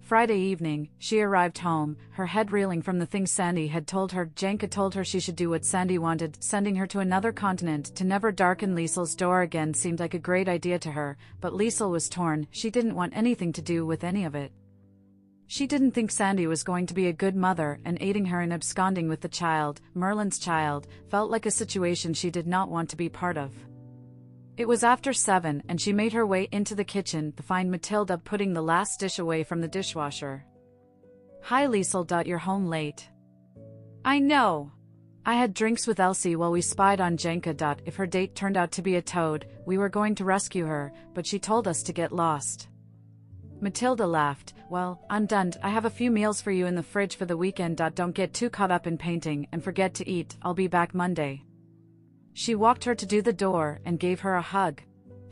Friday evening, she arrived home, her head reeling from the things Sandy had told her. Janka told her she should do what Sandy wanted, sending her to another continent to never darken Liesel's door again seemed like a great idea to her, but Liesel was torn. She didn't want anything to do with any of it. She didn't think Sandy was going to be a good mother, and aiding her in absconding with the child, Merlin's child, felt like a situation she did not want to be part of. It was after 7 and she made her way into the kitchen to find Matilda putting the last dish away from the dishwasher. "Hi Liesel. You're home late." "I know. I had drinks with Elsie while we spied on Janka. If her date turned out to be a toad, we were going to rescue her, but she told us to get lost." Matilda laughed. "Well, I'm done. I have a few meals for you in the fridge for the weekend. Don't get too caught up in painting and forget to eat. I'll be back Monday." She walked her to the door and gave her a hug.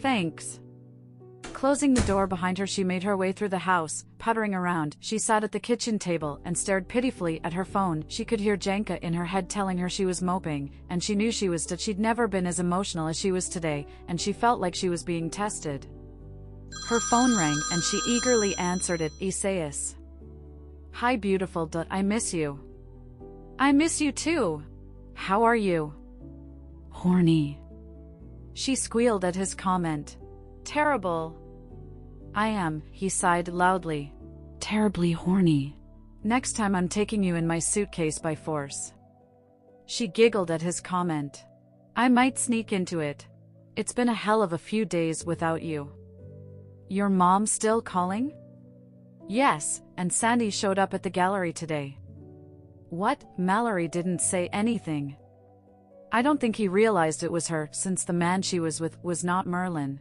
"Thanks." Closing the door behind her, she made her way through the house, puttering around. She sat at the kitchen table and stared pitifully at her phone. She could hear Janka in her head telling her she was moping, and she knew she'd never been as emotional as she was today, and she felt like she was being tested. Her phone rang and she eagerly answered it. "Isaias." "Hi beautiful. I miss you." "I miss you too. How are you?" "Horny." She squealed at his comment. "Terrible." "I am," he sighed loudly. "Terribly horny. Next time I'm taking you in my suitcase by force." She giggled at his comment. "I might sneak into it. It's been a hell of a few days without you." "Your mom still calling?" "Yes, and Sandy showed up at the gallery today." "What?" Mallory didn't say anything. I don't think he realized it was her, since the man she was with was not Merlin.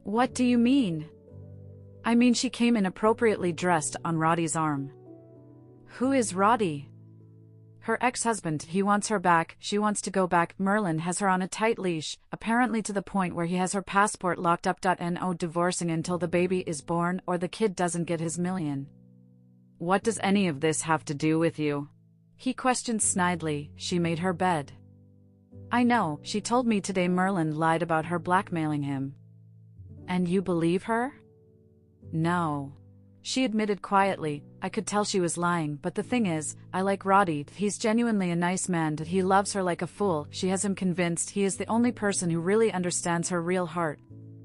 "What do you mean?" "I mean she came inappropriately dressed on Roddy's arm." "Who is Roddy?" "Her ex-husband. He wants her back. She wants to go back. Merlin has her on a tight leash, apparently to the point where he has her passport locked up. No divorcing until the baby is born or the kid doesn't get his million." "What does any of this have to do with you?" he questioned snidely. She made her bed. "I know, she told me today Merlin lied about her blackmailing him." "And you believe her?" "No." She admitted quietly. "I could tell she was lying, but the thing is, I like Roddy. He's genuinely a nice man. He loves her like a fool. She has him convinced he is the only person who really understands her real heart."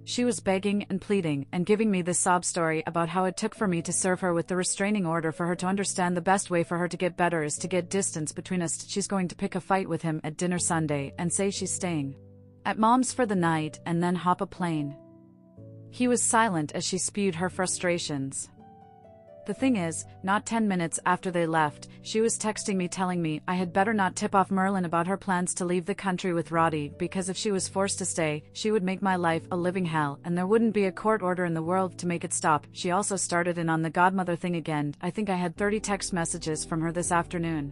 She was begging and pleading and giving me this sob story about how it took for me to serve her with the restraining order for her to understand the best way for her to get better is to get distance between us. She's going to pick a fight with him at dinner Sunday and say she's staying at mom's for the night and then hop a plane. He was silent as she spewed her frustrations. The thing is, not 10 minutes after they left, she was texting me telling me I had better not tip off Merlin about her plans to leave the country with Roddy, because if she was forced to stay, she would make my life a living hell and there wouldn't be a court order in the world to make it stop. She also started in on the godmother thing again. I think I had 30 text messages from her this afternoon.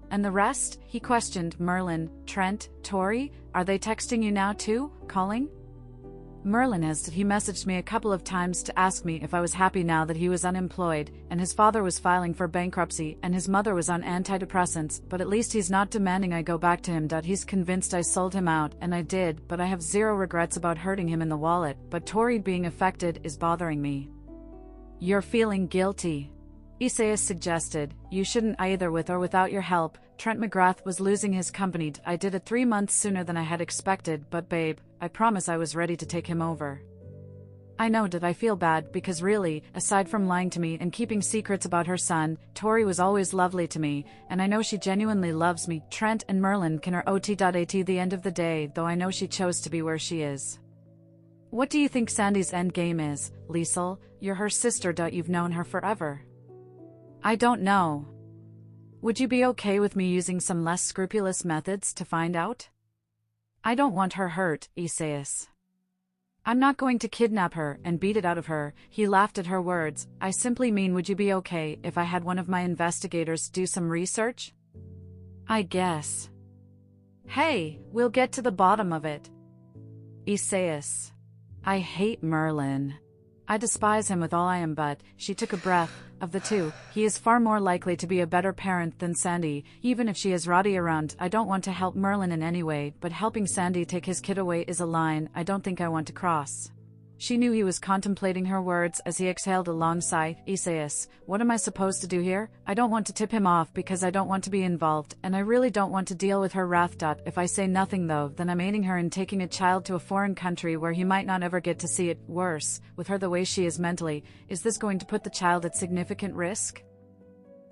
"And the rest?" he questioned. "Merlin, Trent, Tori, are they texting you now too? Calling?" "Merlin has. He messaged me a couple of times to ask me if I was happy now that he was unemployed, and his father was filing for bankruptcy, and his mother was on antidepressants, but at least he's not demanding I go back to him. He's convinced I sold him out, and I did, but I have zero regrets about hurting him in the wallet, but Tori being affected is bothering me." "You're feeling guilty," Isaias suggested. "You shouldn't either. With or without your help, Trent McGrath was losing his company. I did it 3 months sooner than I had expected, but babe, I promise I was ready to take him over." "I know. Did I feel bad? Because really, aside from lying to me and keeping secrets about her son, Tori was always lovely to me, and I know she genuinely loves me. Trent and Merlin can her OT.at the end of the day, though I know she chose to be where she is." "What do you think Sandy's endgame is, Liesel? You're her sister. You've known her forever." "I don't know. Would you be okay with me using some less scrupulous methods to find out?" "I don't want her hurt, Isaias. I'm not going to kidnap her and beat it out of her." He laughed at her words. "I simply mean, would you be okay if I had one of my investigators do some research?" "I guess." "Hey, we'll get to the bottom of it." "Isaias. I hate Merlin. I despise him with all I am, but," she took a breath, "of the two, he is far more likely to be a better parent than Sandy. Even if she has Roddy around, I don't want to help Merlin in any way, but helping Sandy take his kid away is a line I don't think I want to cross." She knew he was contemplating her words as he exhaled a long sigh. Isaias, what am I supposed to do here? I don't want to tip him off because I don't want to be involved, and I really don't want to deal with her wrath. If I say nothing though, then I'm aiding her in taking a child to a foreign country where he might not ever get to see it. Worse, with her the way she is mentally, is this going to put the child at significant risk?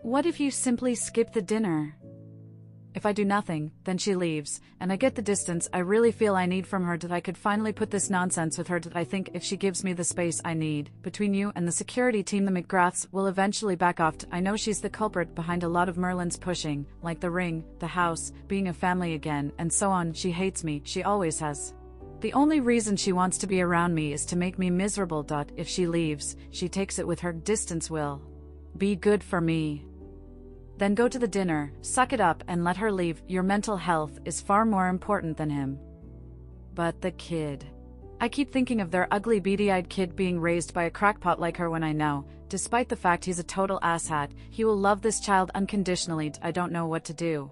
What if you simply skip the dinner? If I do nothing, then she leaves, and I get the distance I really feel I need from her. That I could finally put this nonsense with her. That I think if she gives me the space I need, between you and the security team, the McGraths will eventually back off. I know she's the culprit behind a lot of Merlin's pushing, like the ring, the house, being a family again, and so on. She hates me, she always has. The only reason she wants to be around me is to make me miserable. If she leaves, she takes it with her. Distance will be good for me. Then go to the dinner, suck it up and let her leave. Your mental health is far more important than him. But the kid. I keep thinking of their ugly beady-eyed kid being raised by a crackpot like her when I know, despite the fact he's a total asshat, he will love this child unconditionally. I don't know what to do.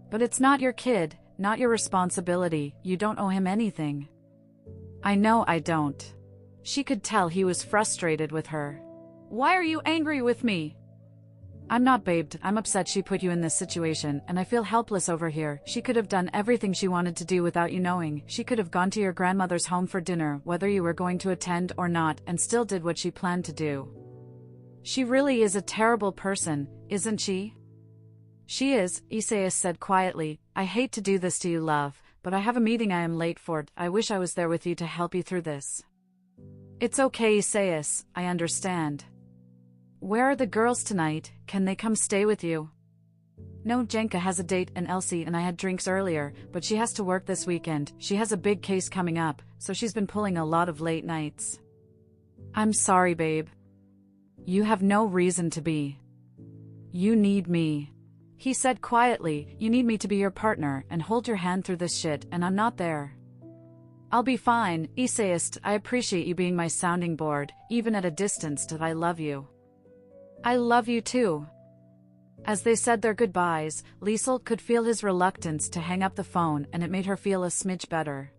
But it's not your kid, not your responsibility, you don't owe him anything. I know I don't. She could tell he was frustrated with her. Why are you angry with me? I'm not, babe. I'm upset she put you in this situation, and I feel helpless over here. She could have done everything she wanted to do without you knowing. She could have gone to your grandmother's home for dinner, whether you were going to attend or not, and still did what she planned to do. She really is a terrible person, isn't she? She is, Isaias said quietly. I hate to do this to you, love, but I have a meeting I am late for. I wish I was there with you to help you through this. It's okay, Isaias, I understand. Where are the girls tonight? Can they come stay with you? No, Jenka has a date and Elsie and I had drinks earlier, but she has to work this weekend. She has a big case coming up, so she's been pulling a lot of late nights. I'm sorry, babe. You have no reason to be. You need me. He said quietly, you need me to be your partner and hold your hand through this shit, and I'm not there. I'll be fine, Isaias. I appreciate you being my sounding board, even at a distance. I love you. I love you too. As they said their goodbyes, Liesel could feel his reluctance to hang up the phone, and it made her feel a smidge better.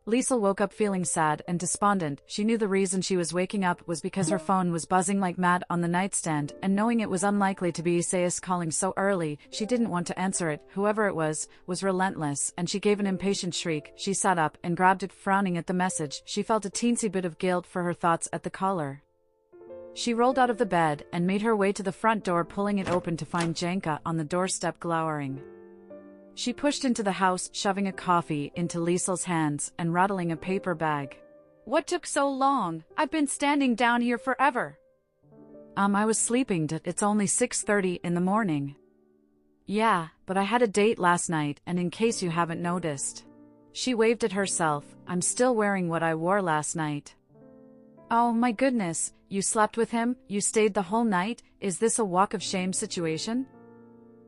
Liesel woke up feeling sad and despondent. She knew the reason she was waking up was because her phone was buzzing like mad on the nightstand, and knowing it was unlikely to be Isaias calling so early, she didn't want to answer it. Whoever it was relentless, and she gave an impatient shriek. She sat up and grabbed it, frowning at the message. She felt a teensy bit of guilt for her thoughts at the caller. She rolled out of the bed and made her way to the front door, pulling it open to find Janka on the doorstep glowering. She pushed into the house, shoving a coffee into Liesel's hands and rattling a paper bag. What took so long? I've been standing down here forever. I was sleeping. It's only 6:30 in the morning. Yeah, but I had a date last night, and in case you haven't noticed. She waved at herself. I'm still wearing what I wore last night. Oh my goodness, you slept with him? You stayed the whole night? Is this a walk of shame situation?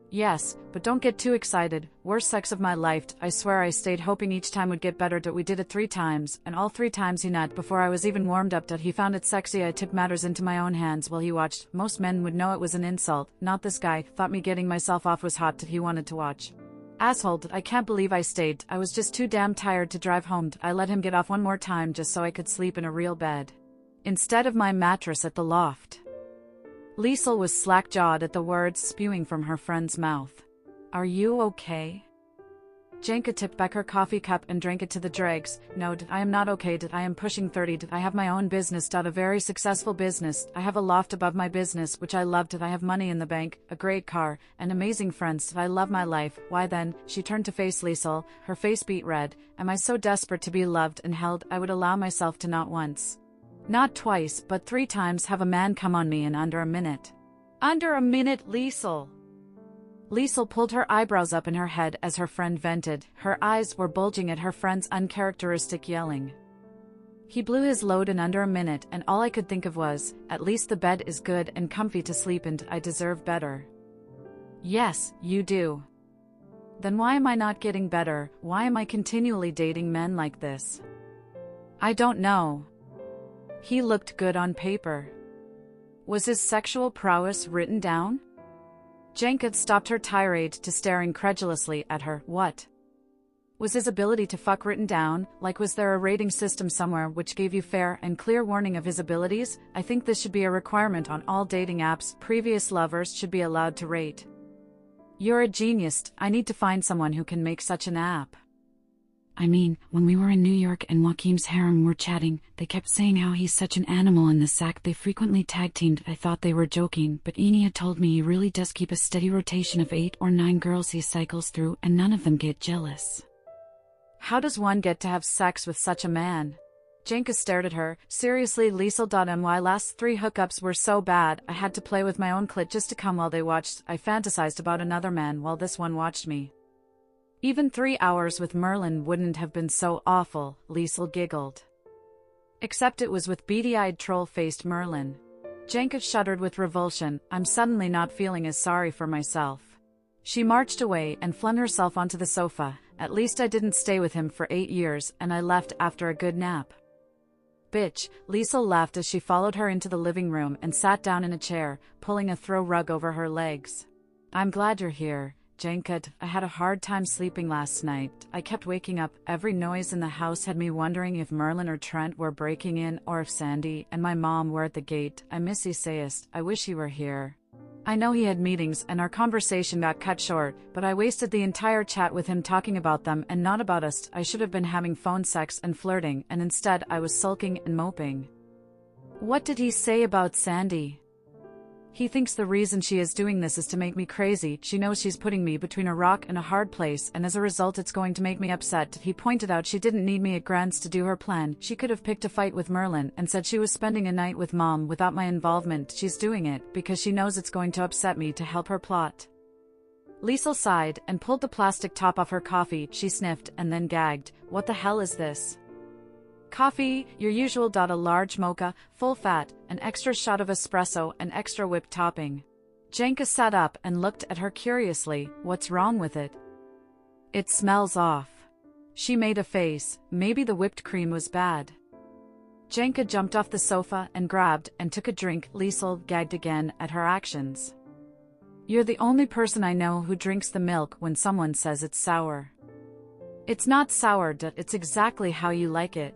Yes, but don't get too excited. Worst sex of my life. I swear I stayed hoping each time would get better. We did it 3 times, and all 3 times he nut before I was even warmed up. He found it sexy. I tipped matters into my own hands while he watched. Most men would know it was an insult. Not this guy. Thought me getting myself off was hot. He wanted to watch. Asshole. I can't believe I stayed. I was just too damn tired to drive home. I let him get off one more time just so I could sleep in a real bed, instead of my mattress at the loft. Liesel was slack-jawed at the words spewing from her friend's mouth. Are you okay? Janka tipped back her coffee cup and drank it to the dregs. No, I am not okay. I am pushing 30. I have my own business. A very successful business. I have a loft above my business, which I love. I have money in the bank, a great car, and amazing friends. I love my life. Why then? She turned to face Liesel. Her face beat red. Am I so desperate to be loved and held? I would allow myself to not once, not twice, but 3 times have a man come on me in under a minute. Under a minute, Liesel. Liesel pulled her eyebrows up in her head as her friend vented. Her eyes were bulging at her friend's uncharacteristic yelling. He blew his load in under a minute, and all I could think of was, at least the bed is good and comfy to sleep in. I deserve better. Yes, you do. Then why am I not getting better? Why am I continually dating men like this? I don't know. He looked good on paper. Was his sexual prowess written down? Janka stopped her tirade to stare incredulously at her. What? Was his ability to fuck written down? Like, was there a rating system somewhere which gave you fair and clear warning of his abilities? I think this should be a requirement on all dating apps. Previous lovers should be allowed to rate. You're a genius. I need to find someone who can make such an app. I mean, when we were in New York and Joaquim's harem were chatting, they kept saying how he's such an animal in the sack. They frequently tag-teamed. I thought they were joking, but Eni had told me he really does keep a steady rotation of 8 or 9 girls he cycles through, and none of them get jealous. How does one get to have sex with such a man? Janka stared at her. Seriously, Liesl.my last 3 hookups were so bad, I had to play with my own clit just to come while they watched. I fantasized about another man while this one watched me. Even 3 hours with Merlin wouldn't have been so awful, Liesl giggled. Except it was with beady-eyed troll-faced Merlin. Janka shuddered with revulsion. I'm suddenly not feeling as sorry for myself. She marched away and flung herself onto the sofa. At least I didn't stay with him for 8 years, and I left after a good nap. Bitch, Liesl laughed as she followed her into the living room and sat down in a chair, pulling a throw rug over her legs. I'm glad you're here, Janka. I had a hard time sleeping last night. I kept waking up. Every noise in the house had me wondering if Merlin or Trent were breaking in, or if Sandy and my mom were at the gate. I miss Isaias. I wish he were here. I know he had meetings and our conversation got cut short, but I wasted the entire chat with him talking about them and not about us. I should have been having phone sex and flirting, and instead I was sulking and moping. What did he say about Sandy? He thinks the reason she is doing this is to make me crazy. She knows she's putting me between a rock and a hard place, and as a result it's going to make me upset. He pointed out she didn't need me at Grants to do her plan. She could have picked a fight with Merlin and said she was spending a night with Mom without my involvement. She's doing it because she knows it's going to upset me to help her plot. Liesl sighed and pulled the plastic top off her coffee. She sniffed and then gagged. What the hell is this? Coffee, your usual. A large mocha, full fat, an extra shot of espresso, an extra whipped topping. Janka sat up and looked at her curiously. What's wrong with it? It smells off. She made a face. Maybe the whipped cream was bad. Janka jumped off the sofa and grabbed and took a drink. Liesl gagged again at her actions. You're the only person I know who drinks the milk when someone says it's sour. It's not sour, it's exactly how you like it.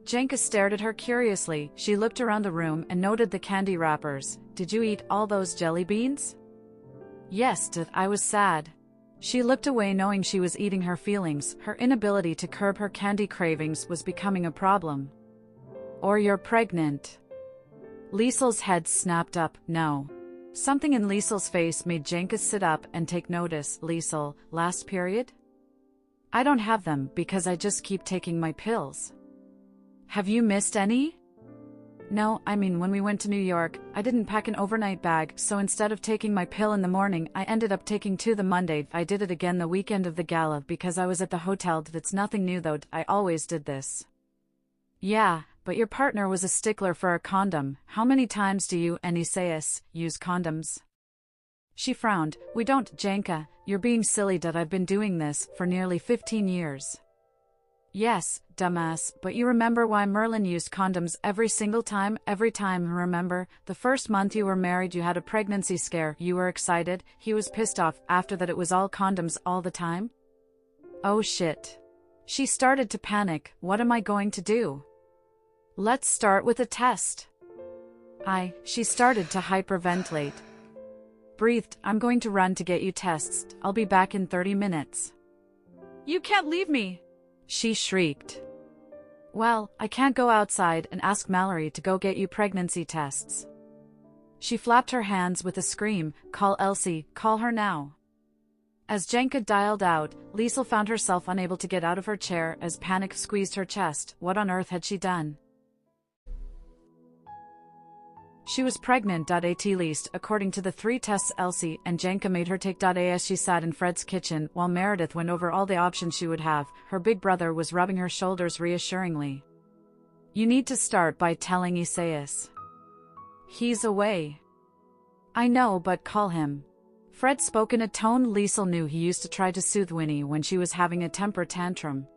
Janka stared at her curiously. She looked around the room and noted the candy wrappers. Did you eat all those jelly beans? Yes, I was sad. She looked away knowing she was eating her feelings. Her inability to curb her candy cravings was becoming a problem. Or you're pregnant. Liesl's head snapped up. No. Something in Liesl's face made Janka sit up and take notice. Liesl, last period? I don't have them because I just keep taking my pills. Have you missed any? No, I mean when we went to New York, I didn't pack an overnight bag, so instead of taking my pill in the morning, I ended up taking 2 the Monday. I did it again the weekend of the gala because I was at the hotel. That's nothing new though, I always did this. Yeah, but your partner was a stickler for a condom. How many times do you and Isaias use condoms? She frowned. We don't, Janka. You're being silly. I've been doing this for nearly 15 years. Yes, dumbass, but you remember why Merlin used condoms every single time? Every time, remember? The first month you were married you had a pregnancy scare. You were excited, he was pissed off. After that it was all condoms all the time? Oh shit. She started to panic. What am I going to do? Let's start with a test. She started to hyperventilate. Breathed. I'm going to run to get you tests. I'll be back in 30 minutes. You can't leave me, she shrieked. Well, I can't go outside and ask Mallory to go get you pregnancy tests. She flapped her hands with a scream. Call Elsie, call her now. As Janka dialed out, Liesl found herself unable to get out of her chair as panic squeezed her chest. What on earth had she done? She was pregnant. At least, according to the 3 tests Elsie and Janka made her take. As she sat in Fred's kitchen while Meredith went over all the options she would have, her big brother was rubbing her shoulders reassuringly. You need to start by telling Isaias. He's away. I know, but call him. Fred spoke in a tone Liesl knew he used to try to soothe Winnie when she was having a temper tantrum.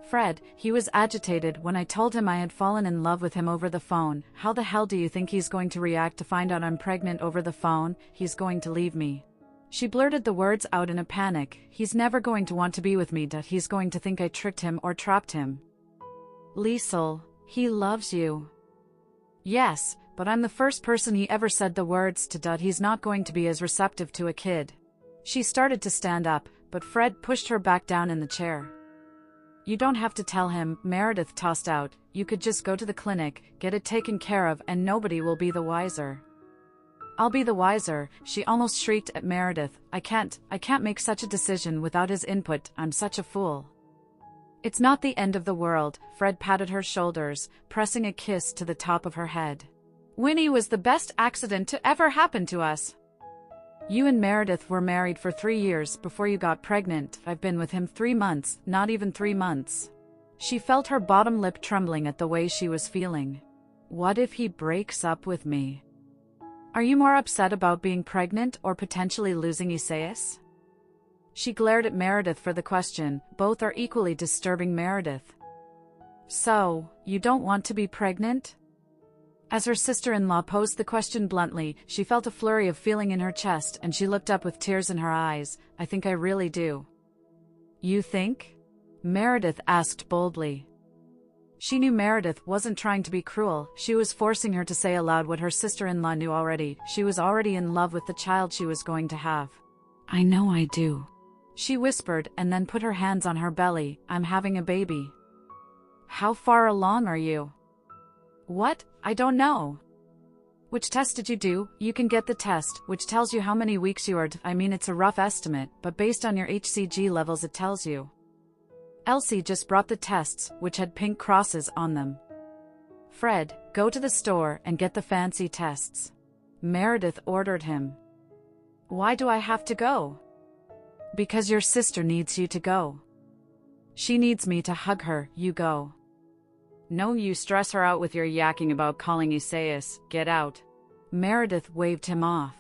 Fred, he was agitated when I told him I had fallen in love with him over the phone. How the hell do you think he's going to react to find out I'm pregnant over the phone? He's going to leave me. She blurted the words out in a panic. He's never going to want to be with me. He's going to think I tricked him or trapped him. Liesel, he loves you. Yes, but I'm the first person he ever said the words to. He's not going to be as receptive to a kid. She started to stand up, but Fred pushed her back down in the chair. You don't have to tell him, Meredith tossed out. You could just go to the clinic, get it taken care of, and nobody will be the wiser. I'll be the wiser, she almost shrieked at Meredith. I can't make such a decision without his input. I'm such a fool. It's not the end of the world. Fred patted her shoulders, pressing a kiss to the top of her head. Winnie was the best accident to ever happen to us. You and Meredith were married for 3 years before you got pregnant. I've been with him 3 months, not even 3 months. She felt her bottom lip trembling at the way she was feeling. What if he breaks up with me? Are you more upset about being pregnant or potentially losing Isaias? She glared at Meredith for the question. Both are equally disturbing Meredith. So, you don't want to be pregnant? As her sister-in-law posed the question bluntly, she felt a flurry of feeling in her chest and she looked up with tears in her eyes. I think I really do. You think? Meredith asked boldly. She knew Meredith wasn't trying to be cruel. She was forcing her to say aloud what her sister-in-law knew already. She was already in love with the child she was going to have. I know I do. She whispered and then put her hands on her belly. I'm having a baby. How far along are you? What? I don't know. Which test did you do? You can get the test, which tells you how many weeks you are. I mean, it's a rough estimate, but based on your HCG levels it tells you. Elsie just brought the tests, which had pink crosses on them. Fred, go to the store and get the fancy tests. Meredith ordered him. Why do I have to go? Because your sister needs you to go. She needs me to hug her. You go. No, you stress her out with your yakking about calling Isaias. Get out. Meredith waved him off.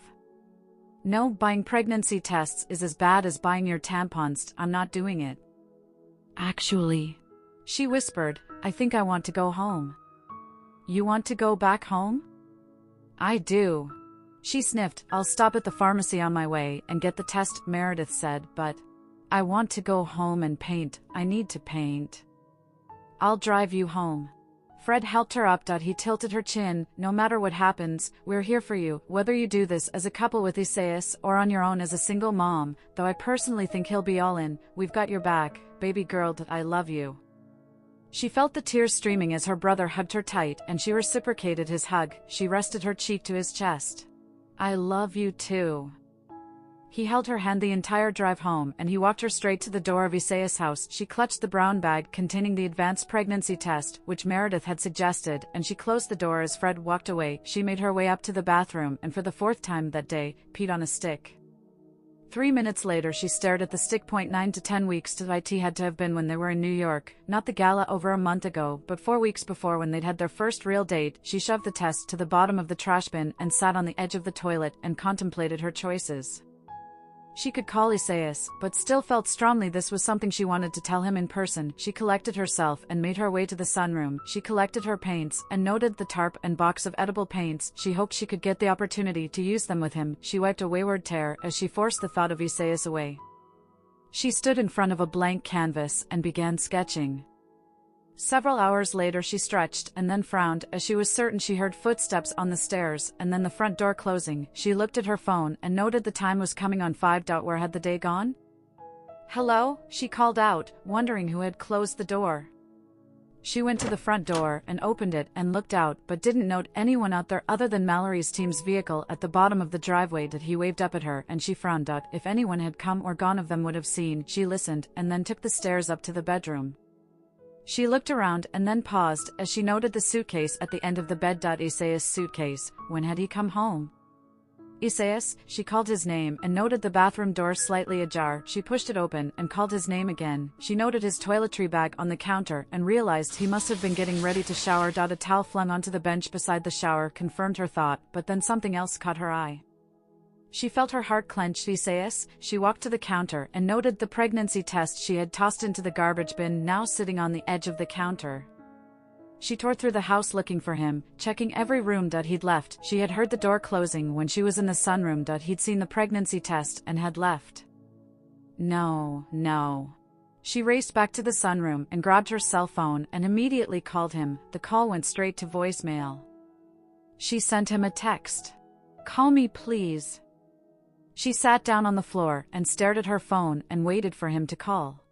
No, buying pregnancy tests is as bad as buying your tampons. I'm not doing it. Actually, she whispered, I think I want to go home. You want to go back home? I do. She sniffed. I'll stop at the pharmacy on my way and get the test, Meredith said, but I want to go home and paint. I need to paint. I'll drive you home. Fred helped her up. He tilted her chin. No matter what happens, we're here for you, whether you do this as a couple with Isaias or on your own as a single mom, though I personally think he'll be all in. We've got your back, baby girl. I love you. She felt the tears streaming as her brother hugged her tight and she reciprocated his hug. She rested her cheek to his chest. I love you too. He held her hand the entire drive home and he walked her straight to the door of Isaias' house. She clutched the brown bag containing the advanced pregnancy test, which Meredith had suggested, and she closed the door as Fred walked away. She made her way up to the bathroom and for the 4th time that day, peed on a stick. 3 minutes later she stared at the stick. 9 to 10 weeks to it had to have been when they were in New York, not the gala over a month ago, but 4 weeks before when they'd had their first real date. She shoved the test to the bottom of the trash bin and sat on the edge of the toilet and contemplated her choices. She could call Isaias, but still felt strongly this was something she wanted to tell him in person. She collected herself and made her way to the sunroom. She collected her paints and noted the tarp and box of edible paints. She hoped she could get the opportunity to use them with him. She wiped a wayward tear as she forced the thought of Isaias away. She stood in front of a blank canvas and began sketching. Several hours later she stretched and then frowned as she was certain she heard footsteps on the stairs and then the front door closing. She looked at her phone and noted the time was coming on 5. Where had the day gone? Hello? She called out, wondering who had closed the door. She went to the front door and opened it and looked out, but didn't note anyone out there other than Mallory's team's vehicle at the bottom of the driveway. He waved up at her and she frowned. If anyone had come or gone of them would have seen. She listened and then took the stairs up to the bedroom. She looked around and then paused as she noted the suitcase at the end of the bed. Isaias' suitcase. When had he come home? Isaias, she called his name and noted the bathroom door slightly ajar. She pushed it open and called his name again. She noted his toiletry bag on the counter and realized he must have been getting ready to shower. A towel flung onto the bench beside the shower confirmed her thought, but then something else caught her eye. She felt her heart clench. Isaias, she walked to the counter and noted the pregnancy test she had tossed into the garbage bin now sitting on the edge of the counter. She tore through the house looking for him, checking every room that he'd left. She had heard the door closing when she was in the sunroom that he'd seen the pregnancy test and had left. No. She raced back to the sunroom and grabbed her cell phone and immediately called him. The call went straight to voicemail. She sent him a text. "Call me, please." She sat down on the floor and stared at her phone and waited for him to call.